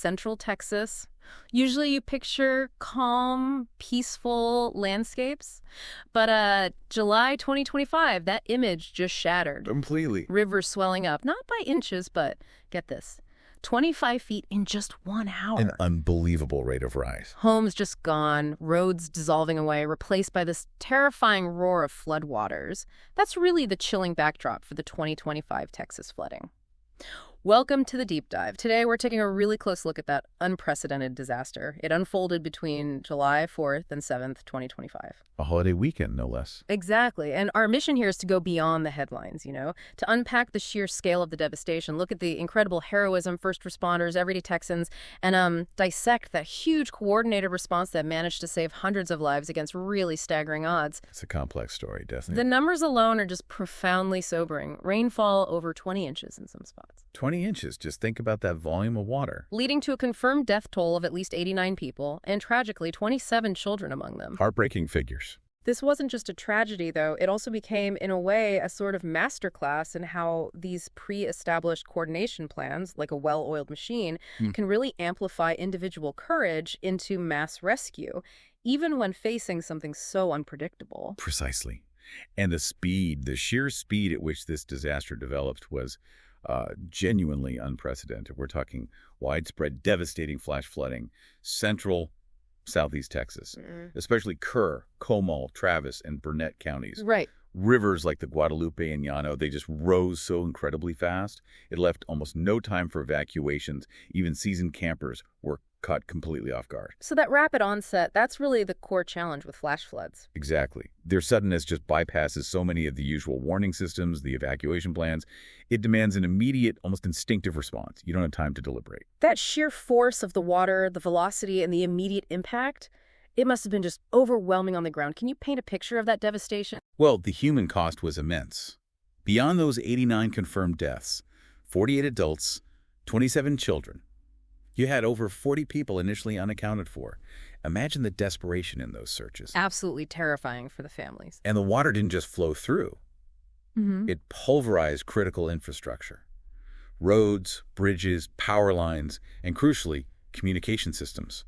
central Texas. Usually you picture calm, peaceful landscapes. But July 2025, that image just shattered. Completely. Rivers swelling up, not by inches, but get this, 25 feet in just 1 hour. An unbelievable rate of rise. Homes just gone, roads dissolving away, replaced by this terrifying roar of floodwaters. That's really the chilling backdrop for the 2025 Texas flooding. Welcome to the Deep Dive. Today we're taking a really close look at that unprecedented disaster. It unfolded between July 4th and 7th, 2025. A holiday weekend, no less. Exactly. And our mission here is to go beyond the headlines, to unpack the sheer scale of the devastation, look at the incredible heroism, first responders, everyday Texans, and dissect that huge coordinated response that managed to save hundreds of lives against really staggering odds. It's a complex story, definitely. The numbers alone are just profoundly sobering. Rainfall over 20 inches in some spots. 20 inches. Just think about that volume of water. Leading to a confirmed death toll of at least 89 people, and tragically 27 children among them. Heartbreaking figures. This wasn't just a tragedy, though. It also became, in a way, a sort of masterclass in how these pre-established coordination plans, like a well-oiled machine, can really amplify individual courage into mass rescue, even when facing something so unpredictable. Precisely. And the sheer speed at which this disaster developed was genuinely unprecedented. We're talking widespread, devastating flash flooding, central southeast Texas, especially Kerr, Comal, Travis, and Burnett counties. Right. Rivers like the Guadalupe and Llano, they just rose so incredibly fast. It left almost no time for evacuations. Even seasoned campers were caught completely off guard. So that rapid onset, that's really the core challenge with flash floods. Exactly. Their suddenness just bypasses so many of the usual warning systems, the evacuation plans. It demands an immediate, almost instinctive response. You don't have time to deliberate. That sheer force of the water, the velocity, and the immediate impact, it must have been just overwhelming on the ground. Can you paint a picture of that devastation? Well, the human cost was immense. Beyond those 89 confirmed deaths, 48 adults, 27 children. You had over 40 people initially unaccounted for. Imagine the desperation in those searches. Absolutely terrifying for the families. And the water didn't just flow through. It pulverized critical infrastructure. Roads, bridges, power lines, and crucially, communication systems.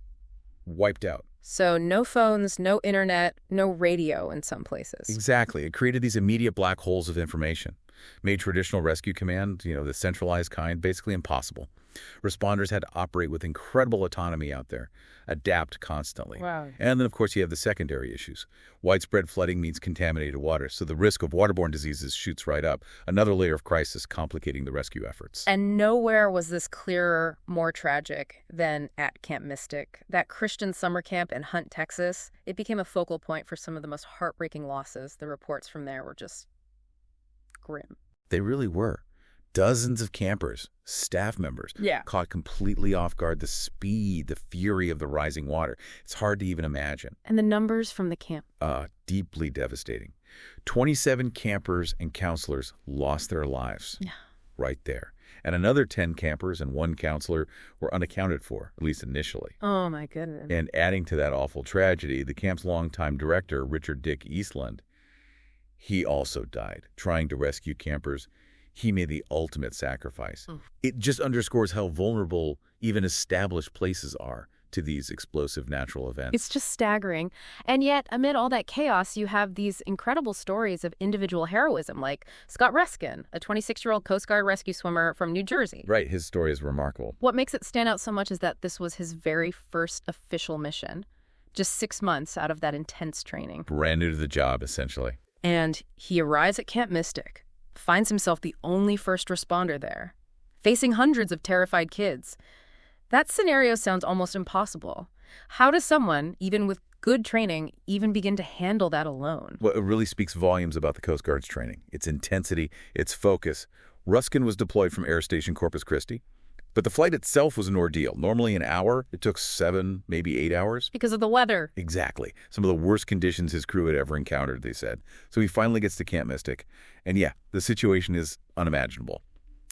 Wiped out. So no phones, no internet, no radio in some places. Exactly. It created these immediate black holes of information. Made traditional rescue command, the centralized kind, basically impossible. Responders had to operate with incredible autonomy out there, adapt constantly. Wow. And then, of course, you have the secondary issues. Widespread flooding means contaminated water, so the risk of waterborne diseases shoots right up. Another layer of crisis complicating the rescue efforts. And nowhere was this clearer, more tragic than at Camp Mystic. That Christian summer camp in Hunt, Texas, it became a focal point for some of the most heartbreaking losses. The reports from there were just grim. They really were. Dozens of campers, staff members, caught completely off guard. The speed, the fury of the rising water. It's hard to even imagine. And the numbers from the camp? Deeply devastating. 27 campers and counselors lost their lives right there. And another 10 campers and 1 counselor were unaccounted for, at least initially. Oh, my goodness. And adding to that awful tragedy, the camp's longtime director, Richard Dick Eastland, he also died trying to rescue campers. He made the ultimate sacrifice. It just underscores how vulnerable even established places are to these explosive natural events. It's just staggering. And yet, amid all that chaos, you have these incredible stories of individual heroism, like Scott Reskin, a 26-year-old Coast Guard rescue swimmer from New Jersey. Right, his story is remarkable. What makes it stand out so much is that this was his very first official mission, just 6 months out of that intense training. Brand new to the job, essentially. And he arrives at Camp Mystic, finds himself the only first responder there, facing hundreds of terrified kids. That scenario sounds almost impossible. How does someone, even with good training, even begin to handle that alone? Well, it really speaks volumes about the Coast Guard's training, its intensity, its focus. Ruskin was deployed from Air Station Corpus Christi, but the flight itself was an ordeal. Normally an hour, it took 7, maybe 8 hours. Because of the weather. Exactly. Some of the worst conditions his crew had ever encountered, they said. So he finally gets to Camp Mystic. And yeah, the situation is unimaginable.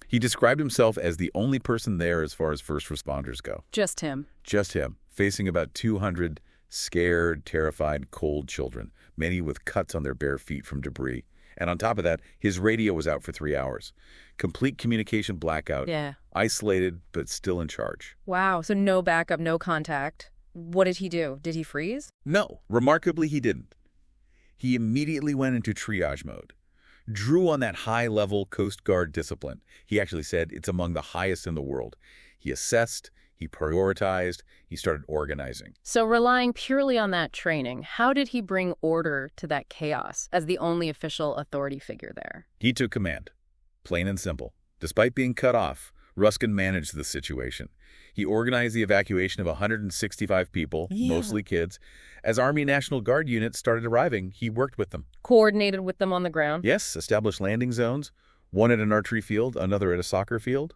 He described himself as the only person there as far as first responders go. Just him. Just him, facing about 200 scared, terrified, cold children, many with cuts on their bare feet from debris. And on top of that, his radio was out for 3 hours. Complete communication blackout. Yeah. Isolated, but still in charge. Wow, so no backup, no contact. What did he do? Did he freeze? No, remarkably, he didn't. He immediately went into triage mode. Drew on that high-level Coast Guard discipline. He actually said it's among the highest in the world. He assessed, he prioritized, he started organizing. So relying purely on that training, how did he bring order to that chaos as the only official authority figure there? He took command. Plain and simple. Despite being cut off, Ruskin managed the situation. He organized the evacuation of 165 people, mostly kids. As Army National Guard units started arriving, he worked with them. Coordinated with them on the ground? Yes, established landing zones, one at an archery field, another at a soccer field.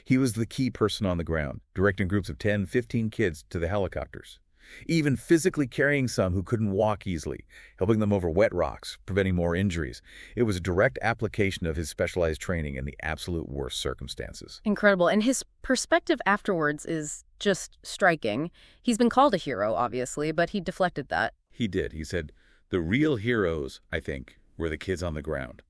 He was the key person on the ground, directing groups of 10, 15 kids to the helicopters. Even physically carrying some who couldn't walk easily, helping them over wet rocks, preventing more injuries. It was a direct application of his specialized training in the absolute worst circumstances. Incredible. And his perspective afterwards is just striking. He's been called a hero, obviously, but he deflected that. He did. He said, the real heroes, I think, were the kids on the ground.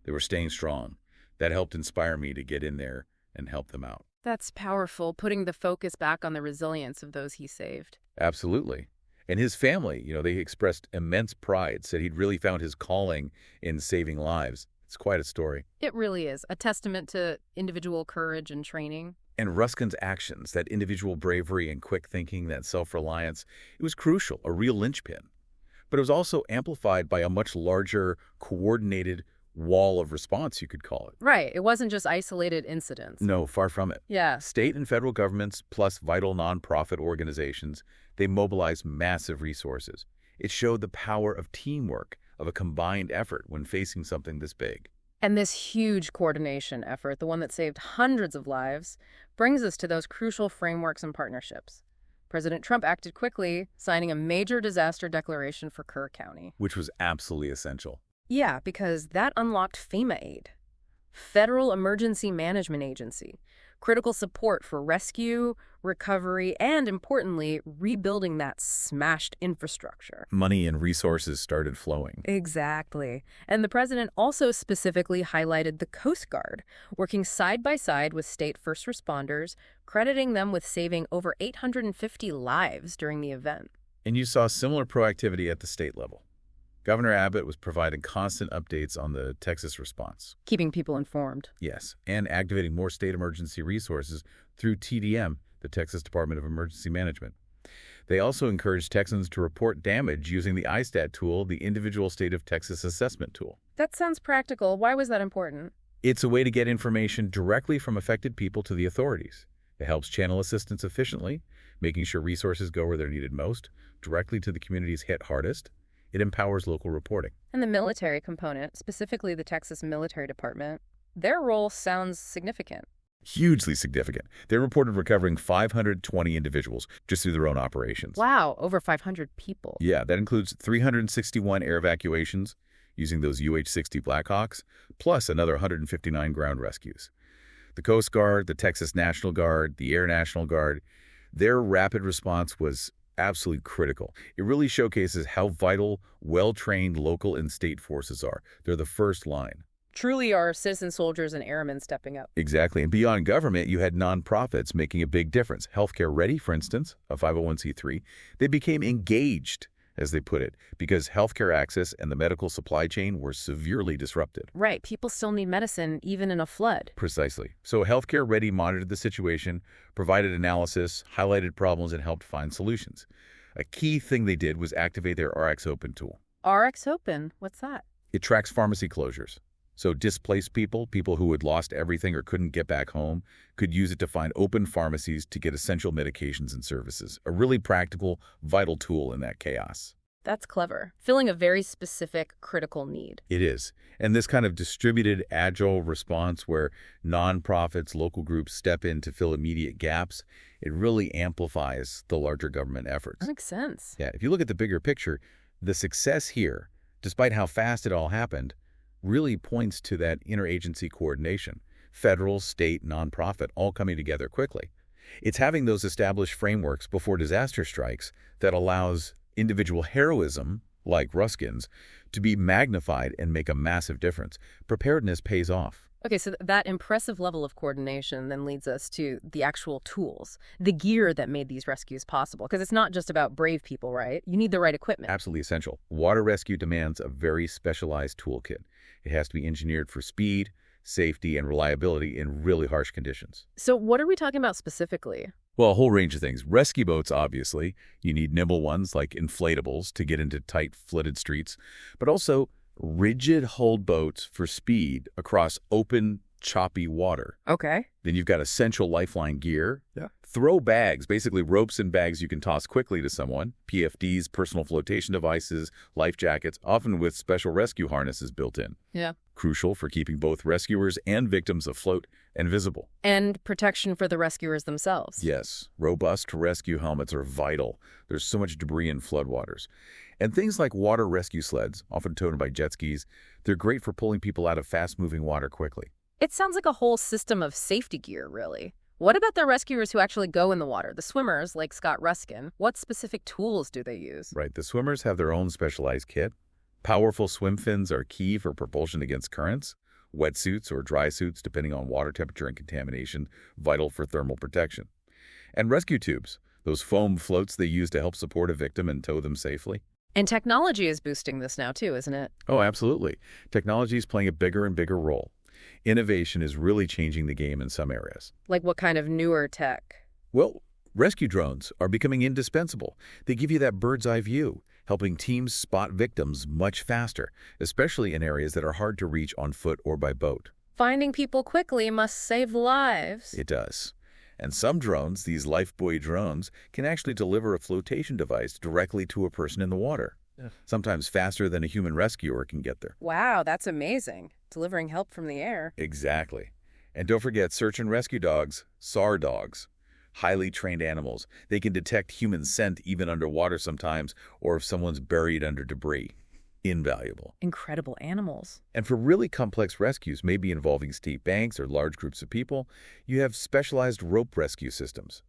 They were staying strong. That helped inspire me to get in there and help them out. That's powerful, putting the focus back on the resilience of those he saved. Absolutely. And his family, they expressed immense pride, said he'd really found his calling in saving lives. It's quite a story. It really is. A testament to individual courage and training. And Ruskin's actions, that individual bravery and quick thinking, that self-reliance, it was crucial, a real linchpin. But it was also amplified by a much larger, coordinated wall of response, you could call it. Right. It wasn't just isolated incidents. No, far from it. Yeah. State and federal governments, plus vital nonprofit organizations, they mobilized massive resources. It showed the power of teamwork, of a combined effort when facing something this big. And this huge coordination effort, the one that saved hundreds of lives, brings us to those crucial frameworks and partnerships. President Trump acted quickly, signing a major disaster declaration for Kerr County. Which was absolutely essential. Yeah, because that unlocked FEMA aid, Federal Emergency Management Agency, critical support for rescue, recovery, and, importantly, rebuilding that smashed infrastructure. Money and resources started flowing. Exactly. And the president also specifically highlighted the Coast Guard, working side by side with state first responders, crediting them with saving over 850 lives during the event. And you saw similar proactivity at the state level. Governor Abbott was providing constant updates on the Texas response. Keeping people informed. Yes, and activating more state emergency resources through TDM, the Texas Department of Emergency Management. They also encouraged Texans to report damage using the ISTAT tool, the Individual State of Texas Assessment tool. That sounds practical. Why was that important? It's a way to get information directly from affected people to the authorities. It helps channel assistance efficiently, making sure resources go where they're needed most, directly to the communities hit hardest. It empowers local reporting. And the military component, specifically the Texas Military Department, their role sounds significant. Hugely significant. They reported recovering 520 individuals just through their own operations. Wow, over 500 people. Yeah, that includes 361 air evacuations using those UH-60 Blackhawks, plus another 159 ground rescues. The Coast Guard, the Texas National Guard, the Air National Guard, their rapid response was absolutely critical. It really showcases how vital, well-trained local and state forces are. They're the first line. Truly are citizen soldiers and airmen stepping up. Exactly. And beyond government, you had nonprofits making a big difference. Healthcare Ready, for instance, a 501c3, they became engaged, as they put it, because healthcare access and the medical supply chain were severely disrupted. Right. People still need medicine, even in a flood. Precisely. So Healthcare Ready monitored the situation, provided analysis, highlighted problems, and helped find solutions. A key thing they did was activate their RX Open tool. RX Open? What's that? It tracks pharmacy closures. So displaced people who had lost everything or couldn't get back home, could use it to find open pharmacies to get essential medications and services. A really practical, vital tool in that chaos. That's clever. Filling a very specific, critical need. It is. And this kind of distributed, agile response where nonprofits, local groups step in to fill immediate gaps, it really amplifies the larger government efforts. That makes sense. Yeah, if you look at the bigger picture, the success here, despite how fast it all happened, really points to that interagency coordination, federal, state, nonprofit, all coming together quickly. It's having those established frameworks before disaster strikes that allows individual heroism like Ruskin's, to be magnified and make a massive difference. Preparedness pays off. Okay, so that impressive level of coordination then leads us to the actual tools, the gear that made these rescues possible. Because it's not just about brave people, right? You need the right equipment. Absolutely essential. Water rescue demands a very specialized toolkit. It has to be engineered for speed, safety, and reliability in really harsh conditions. So what are we talking about specifically? Well, a whole range of things. Rescue boats, obviously. You need nimble ones like inflatables to get into tight, flooded streets, but also rigid-hulled boats for speed across open, choppy water. Okay. Then you've got essential lifeline gear. Yeah. Throw bags, basically ropes and bags you can toss quickly to someone. PFDs, personal flotation devices, life jackets, often with special rescue harnesses built in. Yeah. Crucial for keeping both rescuers and victims afloat and visible. And protection for the rescuers themselves. Yes, robust rescue helmets are vital. There's so much debris in floodwaters. And things like water rescue sleds, often towed by jet skis, they're great for pulling people out of fast-moving water quickly. It sounds like a whole system of safety gear, really. What about the rescuers who actually go in the water? The swimmers, like Scott Ruskin, what specific tools do they use? Right, the swimmers have their own specialized kit. Powerful swim fins are key for propulsion against currents. Wetsuits or dry suits, depending on water temperature and contamination, vital for thermal protection. And rescue tubes, those foam floats they use to help support a victim and tow them safely. And technology is boosting this now, too, isn't it? Oh, absolutely. Technology is playing a bigger and bigger role. Innovation is really changing the game in some areas. Like what kind of newer tech? Well, rescue drones are becoming indispensable. They give you that bird's eye view, helping teams spot victims much faster, especially in areas that are hard to reach on foot or by boat. Finding people quickly must save lives. It does. And some drones, these lifebuoy drones, can actually deliver a flotation device directly to a person in the water. Yeah. Sometimes faster than a human rescuer can get there. Wow, that's amazing. Delivering help from the air. Exactly. And don't forget search and rescue dogs, SAR dogs. Highly trained animals. They can detect human scent even underwater sometimes, or if someone's buried under debris. Invaluable. Incredible animals. And for really complex rescues, maybe involving steep banks or large groups of people, you have specialized rope rescue systems.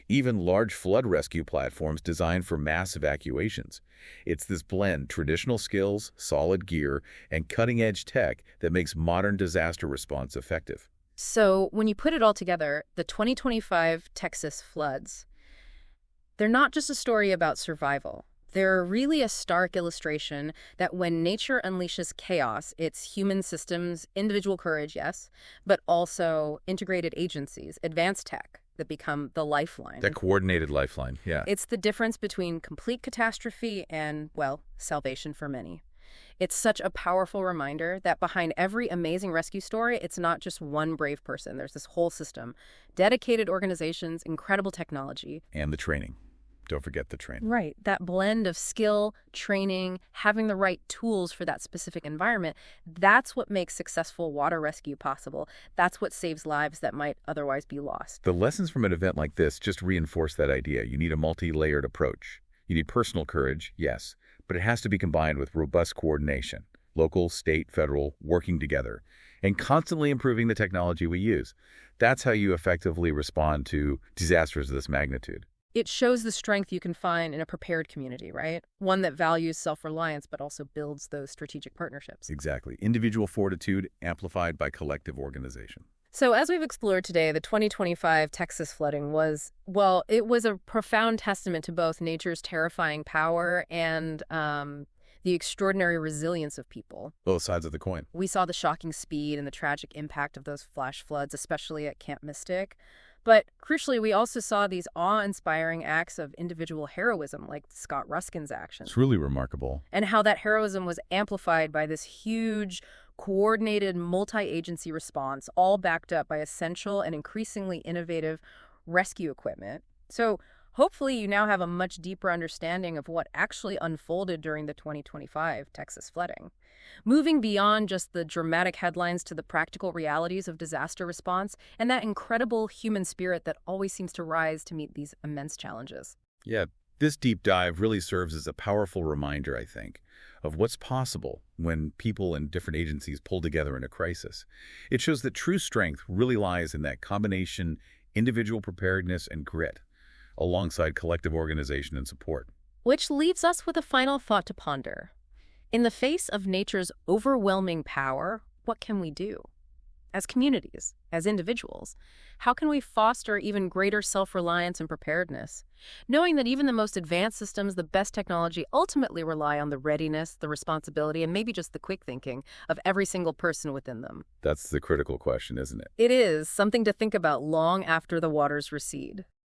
Even large flood rescue platforms designed for mass evacuations. It's this blend, traditional skills, solid gear, and cutting-edge tech that makes modern disaster response effective. So when you put it all together, the 2025 Texas floods, they're not just a story about survival. They're really a stark illustration that when nature unleashes chaos, it's human systems, individual courage, yes, but also integrated agencies, advanced tech that become the lifeline. That coordinated lifeline, yeah. It's the difference between complete catastrophe and, well, salvation for many. It's such a powerful reminder that behind every amazing rescue story, it's not just one brave person. There's this whole system, dedicated organizations, incredible technology. And the training. Don't forget the training. Right. That blend of skill, training, having the right tools for that specific environment, that's what makes successful water rescue possible. That's what saves lives that might otherwise be lost. The lessons from an event like this just reinforce that idea. You need a multi-layered approach. You need personal courage, yes, but it has to be combined with robust coordination, local, state, federal, working together, and constantly improving the technology we use. That's how you effectively respond to disasters of this magnitude. It shows the strength you can find in a prepared community, right? One that values self-reliance but also builds those strategic partnerships. Exactly. Individual fortitude amplified by collective organization. So as we've explored today, the 2025 Texas flooding was, well, it was a profound testament to both nature's terrifying power and the extraordinary resilience of people. Both sides of the coin. We saw the shocking speed and the tragic impact of those flash floods, especially at Camp Mystic. But crucially, we also saw these awe-inspiring acts of individual heroism, like Scott Ruskin's actions. It's really remarkable. And how that heroism was amplified by this huge, coordinated, multi-agency response, all backed up by essential and increasingly innovative rescue equipment. So hopefully you now have a much deeper understanding of what actually unfolded during the 2025 Texas flooding. Moving beyond just the dramatic headlines to the practical realities of disaster response and that incredible human spirit that always seems to rise to meet these immense challenges. Yeah, this deep dive really serves as a powerful reminder, I think, of what's possible when people and different agencies pull together in a crisis. It shows that true strength really lies in that combination, individual preparedness and grit, alongside collective organization and support. Which leaves us with a final thought to ponder. In the face of nature's overwhelming power, what can we do? As communities, as individuals, how can we foster even greater self-reliance and preparedness? Knowing that even the most advanced systems, the best technology, ultimately rely on the readiness, the responsibility, and maybe just the quick thinking of every single person within them. That's the critical question, isn't it? It is something to think about long after the waters recede.